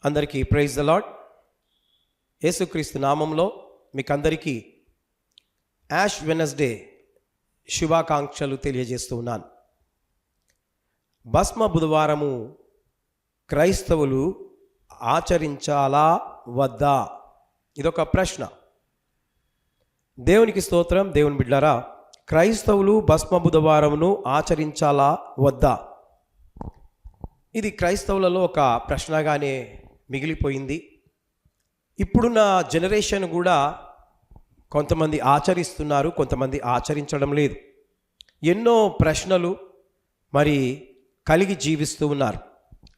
అందరికీ praise the lord. యేసుక్రీస్తు నామంలో మీకందరికీ యాష్ వెనస్డే శుభాకాంక్షలు తెలియజేస్తూ ఉన్నాను. భస్మ బుధవారము క్రైస్తవులు ఆచరించాలా వద్దా? ఇదొక ప్రశ్న. దేవునికి స్తోత్రం. దేవుని బిడ్డలారా, క్రైస్తవులు భస్మ బుధవారమును ఆచరించాలా వద్దా? ఇది క్రైస్తవులలో ఒక ప్రశ్నగానే మిగిలిపోయింది. ఇప్పుడున్న జనరేషన్ కూడా కొంతమంది ఆచరిస్తున్నారు, కొంతమంది ఆచరించడం లేదు. ఎన్నో ప్రశ్నలు మరి కలిగి జీవిస్తూ ఉన్నారు.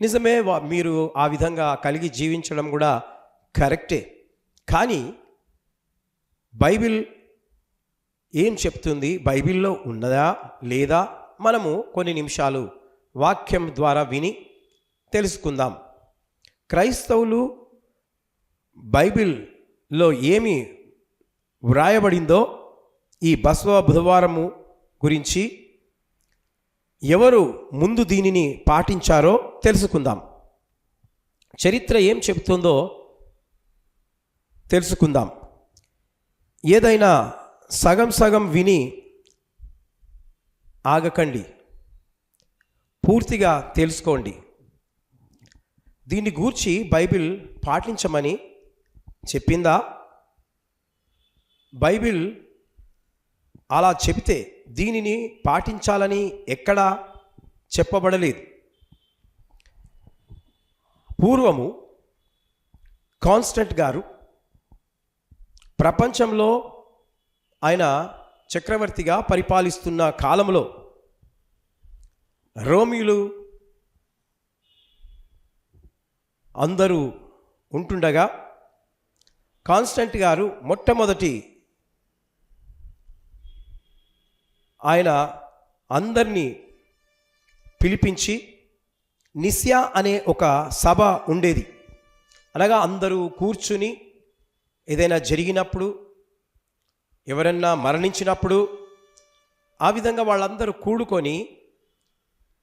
నిజమే, మీరు ఆ విధంగా కలిగి జీవించడం కూడా కరెక్టే. కానీ బైబిల్ ఏం చెప్తుంది? బైబిల్లో ఉన్నదా లేదా? మనము కొన్ని నిమిషాలు వాక్యం ద్వారా విని తెలుసుకుందాం. క్రైస్తవులు బైబిల్లో ఏమి వ్రాయబడిందో ఈ భస్మ బుధవారము గురించి, ఎవరు ముందు దీనిని పాటించారో తెలుసుకుందాం. చరిత్ర ఏం చెబుతుందో తెలుసుకుందాం. ఏదైనా సగం సగం విని ఆగకండి, పూర్తిగా తెలుసుకోండి. దీన్ని గూర్చి బైబిల్ పాటించమని చెప్పిందా? బైబిల్ అలా చెబితే దీనిని పాటించాలని ఎక్కడా చెప్పబడలేదు. పూర్వము కాన్స్టెంట్ గారు ప్రపంచంలో ఆయన చక్రవర్తిగా పరిపాలిస్తున్న కాలంలో రోమిలు అందరూ ఉంటుండగా కాన్స్టెంట్ గారు మొట్టమొదటి ఆయన అందరినీ పిలిపించి నిస్యా అనే ఒక సభ ఉండేది. అనగా అందరూ కూర్చుని ఏదైనా జరిగినప్పుడు, ఎవరన్నా మరణించినప్పుడు, ఆ విధంగా వాళ్ళందరూ కూడుకొని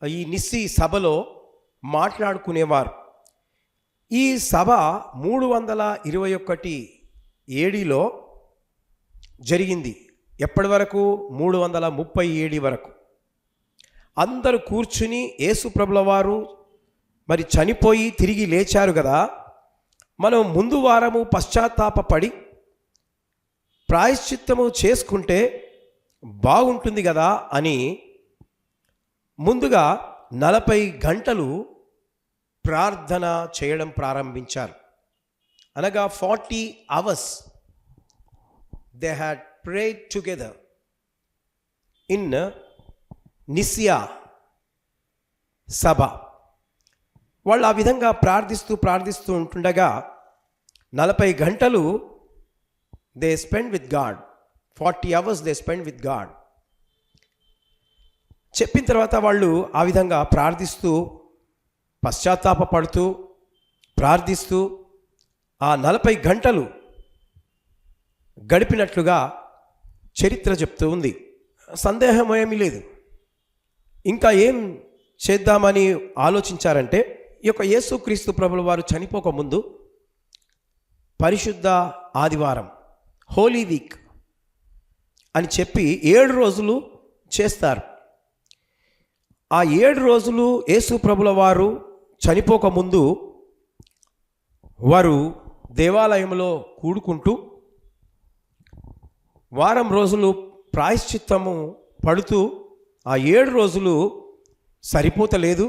ఈ నిస్సి సభలో మాట్లాడుకునేవారు. ఈ సభ 321 ఏడీలో జరిగింది. ఎప్పటి వరకు? 337 వరకు. అందరూ కూర్చుని యేసు ప్రభుల వారు మరి చనిపోయి తిరిగి లేచారు కదా, మనం ముందు వారము పశ్చాత్తాపపడి ప్రాయశ్చిత్తము చేసుకుంటే బాగుంటుంది కదా అని ముందుగా 40 గంటలు ప్రార్థన చేయడం ప్రారంభించారు. అనగా 40 hours they had prayed together in నిస్యా సభ. వాళ్ళు ఆ విధంగా ప్రార్థిస్తూ ఉంటుండగా 40 గంటలు they spend with God. 40 hours they spend with God. చెప్పిన తర్వాత వాళ్ళు ఆ విధంగా ప్రార్థిస్తూ, పశ్చాత్తాపడుతూ, ప్రార్థిస్తూ ఆ 40 గంటలు గడిపినట్లుగా చరిత్ర చెప్తూ ఉంది. సందేహం ఏమీ లేదు. ఇంకా ఏం చేద్దామని ఆలోచించారంటే, ఈ యొక్క యేసుక్రీస్తు ప్రభుల వారు చనిపోకముందు పరిశుద్ధ ఆదివారం, హోలీ వీక్ అని చెప్పి 7 రోజులు చేస్తారు. ఆ 7 రోజులు యేసు ప్రభుల వారు చనిపోకముందు వారు దేవాలయంలో కూడుకుంటూ వారం రోజులు ప్రాయశ్చిత్తము పడుతూ ఆ 7 రోజులు సరిపోతలేదు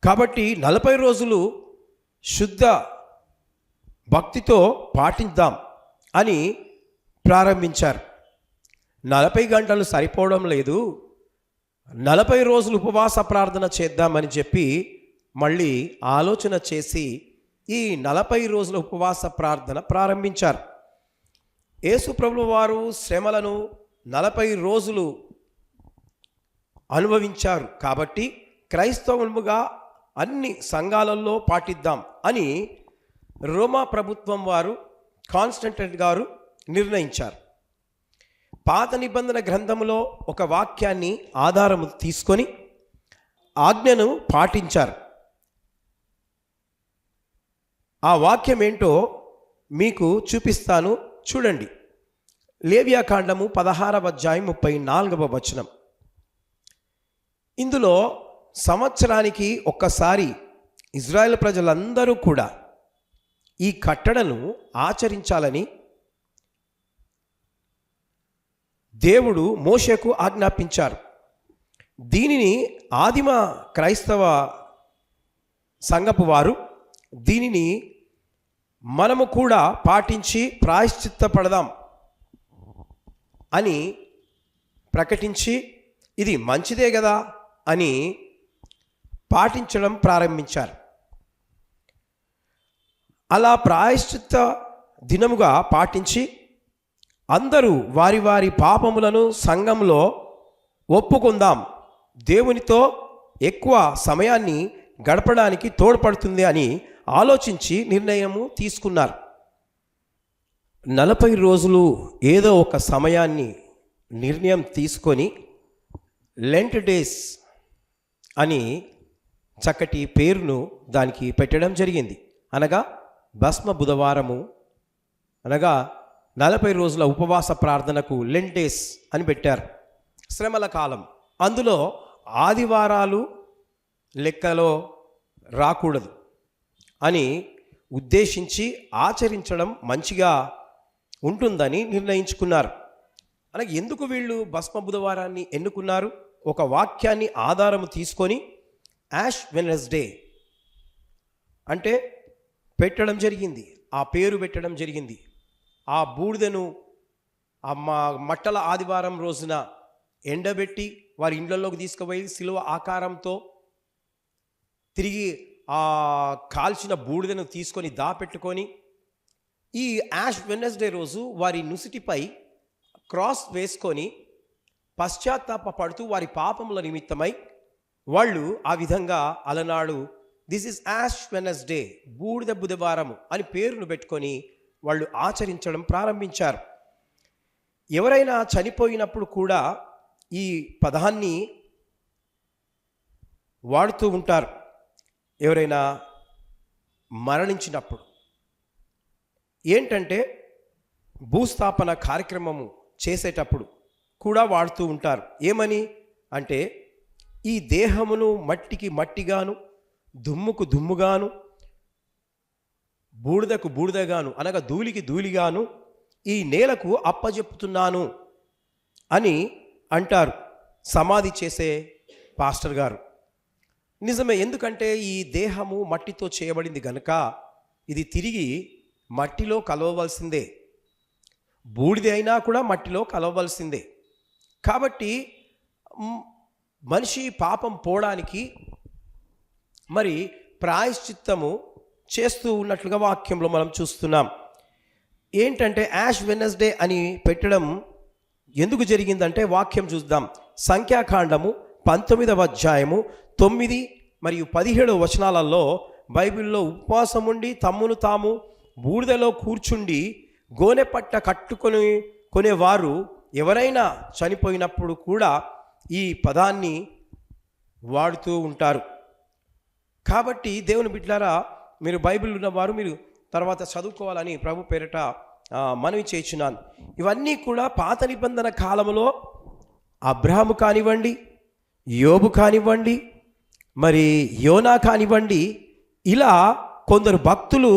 కాబట్టి 40 రోజులు శుద్ధ భక్తితో పాటిద్దాం అని ప్రారంభించారు. 40 గంటలు సరిపోవడం లేదు, 40 రోజులు ఉపవాస ప్రార్థన చేద్దామని చెప్పి మళ్ళీ ఆలోచన చేసి ఈ 40 రోజుల ఉపవాస ప్రార్థన ప్రారంభించారు. యేసు ప్రభువు వారు శ్రమలను 40 రోజులు అనుభవించారు కాబట్టి క్రైస్తవులుగా అన్ని సంఘాలలో పాటిద్దాం అని రోమా ప్రభుత్వం వారు, కాన్స్టెంట్ గారు నిర్ణయించారు. పాత నిబంధన గ్రంథములో ఒక వాక్యాన్ని ఆధారము తీసుకొని ఆజ్ఞను పాటించారు. ఆ వాక్యం ఏంటో మీకు చూపిస్తాను, చూడండి. లేవియాకాండము 16వ అధ్యాయం 34వ వచనం. ఇందులో సంవత్సరానికి ఒక్కసారి ఇజ్రాయెల్ ప్రజలందరూ కూడా ఈ కట్టడను ఆచరించాలని దేవుడు మోషేకు ఆజ్ఞాపించారు. దీనిని ఆదిమ క్రైస్తవ సంఘపు వారు దీనిని మనము కూడా పాటించి ప్రాయశ్చిత్తపడదాం అని ప్రకటించి, ఇది మంచిదే కదా అని పాటించడం ప్రారంభించారు. అలా ప్రాయశ్చిత్త దినముగా పాటించి అందరూ వారి వారి పాపములను సంఘంలో ఒప్పుకుందాం, దేవునితో ఎక్కువ సమయాన్ని గడపడానికి తోడ్పడుతుంది అని ఆలోచించి నిర్ణయము తీసుకున్నారు. 40 రోజులు ఏదో ఒక సమయాన్ని నిర్ణయం తీసుకొని లెంట్ డేస్ అని చక్కటి పేరును దానికి పెట్టడం జరిగింది. అనగా భస్మ బుధవారము, అనగా 40 రోజుల ఉపవాస ప్రార్థనకు లెంట్ డేస్ అని పెట్టారు. శ్రమల కాలం, అందులో ఆదివారాలు లెక్కలో రాకూడదు అని ఉద్దేశించి ఆచరించడం మంచిగా ఉంటుందని నిర్ణయించుకున్నారు. అలాగే ఎందుకు వీళ్ళు భస్మ బుధవారాన్ని ఎన్నుకున్నారు? ఒక వాక్యాన్ని ఆధారము తీసుకొని యాష్ వెడ్నెస్డే అంటే పెట్టడం జరిగింది, ఆ పేరు పెట్టడం జరిగింది. ఆ బూడిదను ఆ మట్టల ఆదివారం రోజున ఎండబెట్టి వారి ఇండ్లలోకి తీసుకుపోయి సిలువ ఆకారంతో తిరిగి ఆ కాల్చిన బూడిదను తీసుకొని దాపెట్టుకొని ఈ యాష్ వెడ్నెస్డే రోజు వారి నుసిటిపై క్రాస్ వేసుకొని పశ్చాత్తాపడుతూ వారి పాపముల నిమిత్తమై వాళ్ళు ఆ విధంగా అలనాడు దిస్ ఇస్ యాష్ వెడ్నెస్డే, బూడిద బుధవారము అని పేరును పెట్టుకొని వాళ్ళు ఆచరించడం ప్రారంభించారు. ఎవరైనా చనిపోయినప్పుడు కూడా ఈ పదాన్ని వాడుతూ ఉంటారు. ఎవరైనా మరణించినప్పుడు ఏంటంటే భూస్థాపన కార్యక్రమము చేసేటప్పుడు కూడా వాడుతూ ఉంటారు. ఏమని అంటే ఈ దేహమును మట్టికి మట్టిగాను, దుమ్ముకు దుమ్ముగాను, బూడిదకు బూడిదగాను, అనగా ధూళికి ధూళిగాను ఈ నేలకు అప్పజెప్పుతున్నాను అని అంటారు సమాధి చేసే పాస్టర్ గారు. నిజమే, ఎందుకంటే ఈ దేహము మట్టితో చేయబడింది గనుక ఇది తిరిగి మట్టిలో కలవవలసిందే, బూడిద అయినా కూడా మట్టిలో కలవవలసిందే. కాబట్టి మనిషి పాపం పోవడానికి మరి ప్రాయశ్చిత్తము చేస్తూ ఉన్నట్లుగా వాక్యంలో మనం చూస్తున్నాం. ఏంటంటే యాష్ వెడ్నెస్డే అని పెట్టడం ఎందుకు జరిగిందంటే వాక్యం చూద్దాం. సంఖ్యాకాండము 19వ అధ్యాయము 9 మరియు 17 వచనాలలో బైబిల్లో ఉపవాసం ఉండి తమ్మును తాము బూడిదలో కూర్చుండి గోనె పట్ట కట్టుకొని కొనేవారు ఎవరైనా చనిపోయినప్పుడు కూడా ఈ పదాన్ని వాడుతూ ఉంటారు. కాబట్టి దేవుని బిడ్డలారా, మీరు బైబిల్ ఉన్నవారు మీరు తర్వాత చదువుకోవాలని ప్రభు పేరిట మనవి చేస్తున్నాను. ఇవన్నీ కూడా పాత నిబంధన కాలంలో అబ్రహాము కానివ్వండి, యోబు కానివ్వండి, మరి యోనా కానివ్వండి, ఇలా కొందరు భక్తులు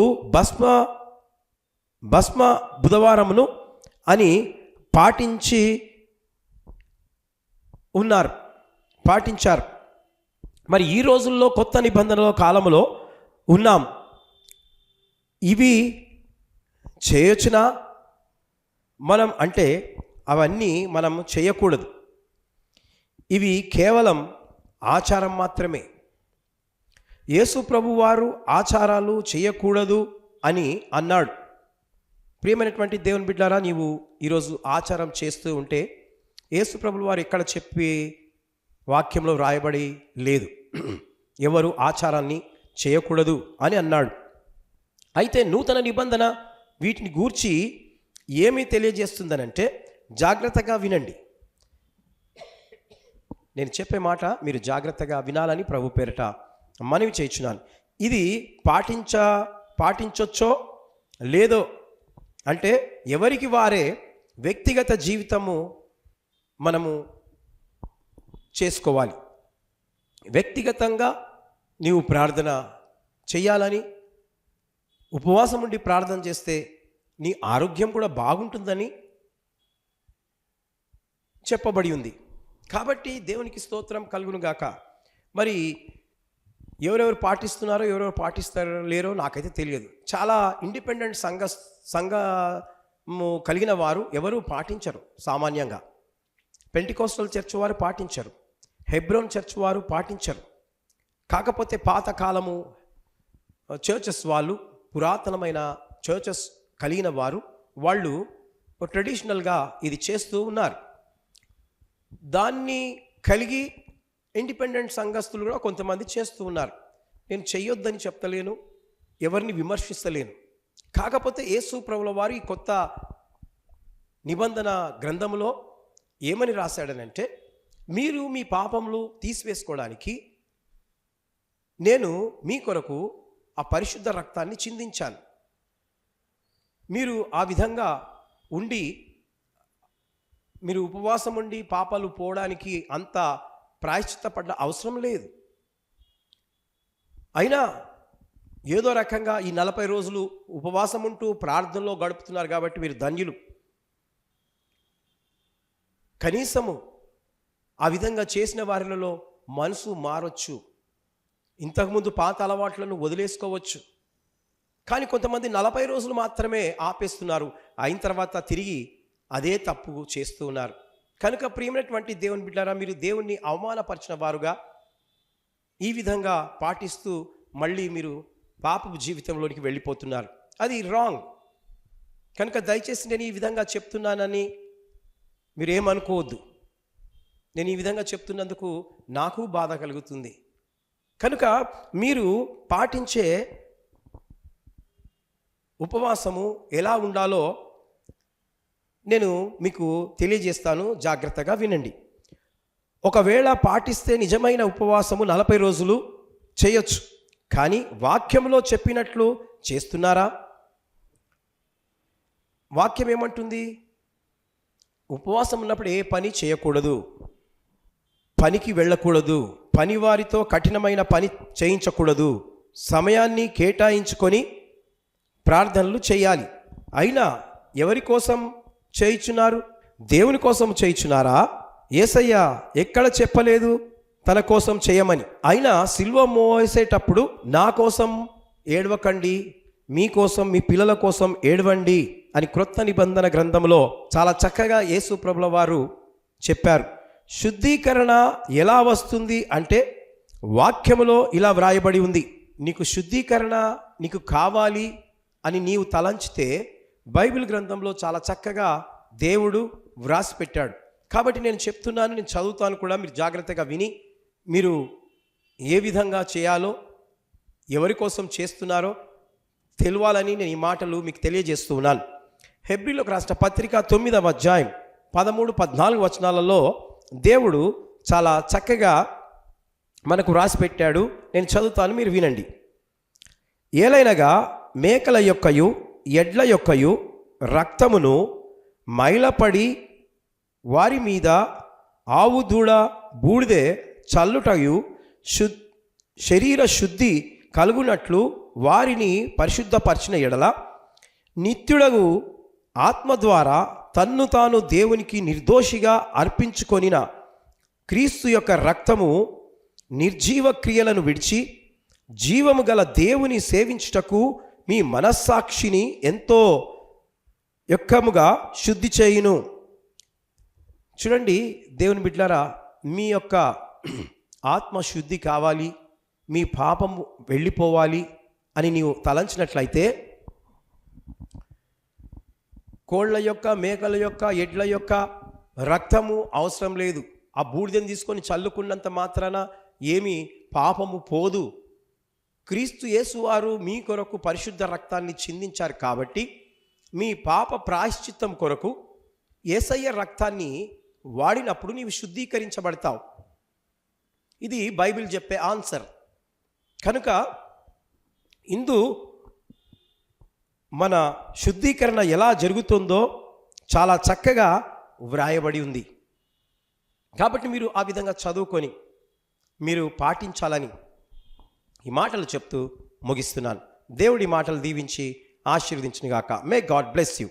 భస్మ బుధవారమును అని పాటించారు. మరి ఈ రోజుల్లో కొత్త నిబంధనల కాలంలో ఉన్నాం. ఇవి చేయొచ్చునా మనం అంటే అవన్నీ మనం చేయకూడదు. ఇవి కేవలం ఆచారం మాత్రమే. యేసు ప్రభు వారు ఆచారాలు చేయకూడదు అని అన్నాడు. ప్రియమైనటువంటి దేవుని బిడ్డారా, నీవు ఈరోజు ఆచారం చేస్తూ ఉంటే యేసు ప్రభు వారు ఎక్కడ చెప్పే వాక్యంలో రాయబడి లేదు, ఎవరు ఆచారాన్ని చేయకూడదు అని అన్నాడు. అయితే నూతన నిబంధన వీటిని గూర్చి ఏమి తెలియజేస్తుందనంటే జాగ్రత్తగా వినండి. నేను చెప్పే మాట మీరు జాగ్రత్తగా వినాలని ప్రభు పేరిట మనవి చేయుచున్నాను. ఇది పాటించొచ్చో లేదో అంటే ఎవరికి వారే వ్యక్తిగత జీవితము మనము చేసుకోవాలి. వ్యక్తిగతంగా నీవు ప్రార్థన చేయాలని, ఉపవాసం ఉండి ప్రార్థన చేస్తే నీ ఆరోగ్యం కూడా బాగుంటుందని చెప్పబడి ఉంది. కాబట్టి దేవునికి స్తోత్రం కలుగును గాక. మరి ఎవరెవరు పాటిస్తున్నారో ఎవరెవరు పాటిస్తారో లేరో నాకైతే తెలియదు. చాలా ఇండిపెండెంట్ సంఘము కలిగిన వారు ఎవరు పాటించరు. సామాన్యంగా పెంటికోస్టల్ చర్చ్ వారు పాటించరు, హెబ్రోన్ చర్చ్ వారు పాటించరు. కాకపోతే పాతకాలము చర్చెస్ వాళ్ళు, పురాతనమైన చర్చెస్ కలిగిన వారు, వాళ్ళు ట్రెడిషనల్గా ఇది చేస్తూ ఉన్నారు. దాన్ని కలిగి ఇండిపెండెంట్ సంఘస్థులు కూడా కొంతమంది చేస్తూ ఉన్నారు. నేను చెయ్యొద్దని చెప్తలేను, ఎవరిని విమర్శిస్తలేను. కాకపోతే యేసు ప్రభుల వారు ఈ కొత్త నిబంధన గ్రంథంలో ఏమని రాశాడనంటే, మీరు మీ పాపములు తీసివేసుకోవడానికి నేను మీ కొరకు ఆ పరిశుద్ధ రక్తాన్ని చిందించాను. మీరు ఆ విధంగా ఉండి, మీరు ఉపవాసం ఉండి పాపాలు పోవడానికి అంత ప్రాయశ్చిత్తపడ్డ అవసరం లేదు. అయినా ఏదో రకంగా ఈ 40 రోజులు ఉపవాసం ఉంటూ ప్రార్థనలో గడుపుతున్నారు కాబట్టి మీరు ధన్యులు. కనీసము ఆ విధంగా చేసిన వారిలో మనసు మారొచ్చు, ఇంతకుముందు పాత అలవాట్లను వదిలేసుకోవచ్చు. కానీ కొంతమంది 40 రోజులు మాత్రమే ఆపేస్తున్నారు, అయిన తర్వాత తిరిగి అదే తప్పు చేస్తూ ఉన్నారు. కనుక ప్రియమైనటువంటి దేవుని బిడ్డలారా, మీరు దేవుణ్ణి అవమానపరిచిన వారుగా ఈ విధంగా పాటిస్తూ మళ్ళీ మీరు పాపపు జీవితంలోనికి వెళ్ళిపోతున్నారు. అది రాంగ్. కనుక దయచేసి నేను ఈ విధంగా చెప్తున్నానని మీరేమనుకోవద్దు. నేను ఈ విధంగా చెప్తున్నందుకు నాకు బాధ కలుగుతుంది. కనుక మీరు పాటించే ఉపవాసము ఎలా ఉండాలో నేను మీకు తెలియజేస్తాను, జాగ్రత్తగా వినండి. ఒకవేళ పాటిస్తే నిజమైన ఉపవాసము 40 రోజులు చేయొచ్చు. కానీ వాక్యంలో చెప్పినట్లు చేస్తున్నారా? వాక్యం ఏమంటుంది? ఉపవాసం ఉన్నప్పుడు ఏ పని చేయకూడదు, పనికి వెళ్ళకూడదు, పని వారితో కఠినమైన పని చేయించకూడదు, సమయాన్ని కేటాయించుకొని ప్రార్థనలు చేయాలి. అయినా ఎవరి కోసం చేయించున్నారు? దేవుని కోసం చేయించున్నారా? యేసయ్య ఎక్కడ చెప్పలేదు తన కోసం చేయమని. అయినా సిలువ మోసేటప్పుడు నా కోసం ఏడవకండి, మీకోసం మీ పిల్లల కోసం ఏడవండి అని క్రొత్త నిబంధన గ్రంథంలో చాలా చక్కగా యేసు ప్రభుల వారు చెప్పారు. శుద్ధీకరణ ఎలా వస్తుంది అంటే వాక్యములో ఇలా వ్రాయబడి ఉంది. నీకు శుద్ధీకరణ నీకు కావాలి అని నీవు తలంచితే బైబిల్ గ్రంథంలో చాలా చక్కగా దేవుడు వ్రాసి పెట్టాడు. కాబట్టి నేను చెప్తున్నాను, నేను చదువుతాను కూడా, మీరు జాగ్రత్తగా విని మీరు ఏ విధంగా చేయాలో, ఎవరి కోసం చేస్తున్నారో తెలియాలని నేను ఈ మాటలు మీకు తెలియజేస్తూ ఉన్నాను. హెబ్రీలకు రాసిన పత్రిక 9వ అధ్యాయం 13-14 వచనాలలో దేవుడు చాలా చక్కగా మనకు వ్రాసి పెట్టాడు. నేను చదువుతాను, మీరు వినండి. ఏలైనగా మేకల యొక్కయు ఎడ్ల యొక్కయు రక్తమును మైలపడి వారి మీద ఆవు దూడ బూడిదే చల్లుటయు శరీర శుద్ధి కలుగునట్లు వారిని పరిశుద్ధపరిచిన ఎడల నిత్యుడగు ఆత్మ ద్వారా తన్ను తాను దేవునికి నిర్దోషిగా అర్పించుకొనిన క్రీస్తు యొక్క రక్తము నిర్జీవ క్రియలను విడిచి జీవము గల దేవుని సేవించుటకు మీ మనస్సాక్షిని ఎంతో యొక్కముగా శుద్ధి చేయును. చూడండి దేవుని బిడ్డలారా, మీ యొక్క ఆత్మ శుద్ధి కావాలి, మీ పాపము వెళ్ళిపోవాలి అని నీవు తలంచినట్లయితే కోళ్ళ యొక్క, మేకల యొక్క, ఎడ్ల యొక్క రక్తము అవసరం లేదు. ఆ బూడిదని తీసుకొని చల్లుకున్నంత మాత్రాన ఏమి పాపము పోదు. క్రీస్తు యేసు వారు మీ కొరకు పరిశుద్ధ రక్తాన్ని చిందించారు కాబట్టి మీ పాప ప్రాయశ్చిత్తం కొరకు యేసయ్య రక్తాన్ని వాడినప్పుడు నీవు శుద్ధీకరించబడతావు. ఇది బైబిల్ చెప్పే ఆన్సర్. కనుక ఇందు మన శుద్ధీకరణ ఎలా జరుగుతుందో చాలా చక్కగా వ్రాయబడి ఉంది. కాబట్టి మీరు ఆ విధంగా చదువుకొని మీరు పాటించాలని ఈ మాటలు చెప్తూ ముగిస్తున్నాను. దేవుడి మాటలు దీవించి ఆశీర్వదించును గాక. May God bless you.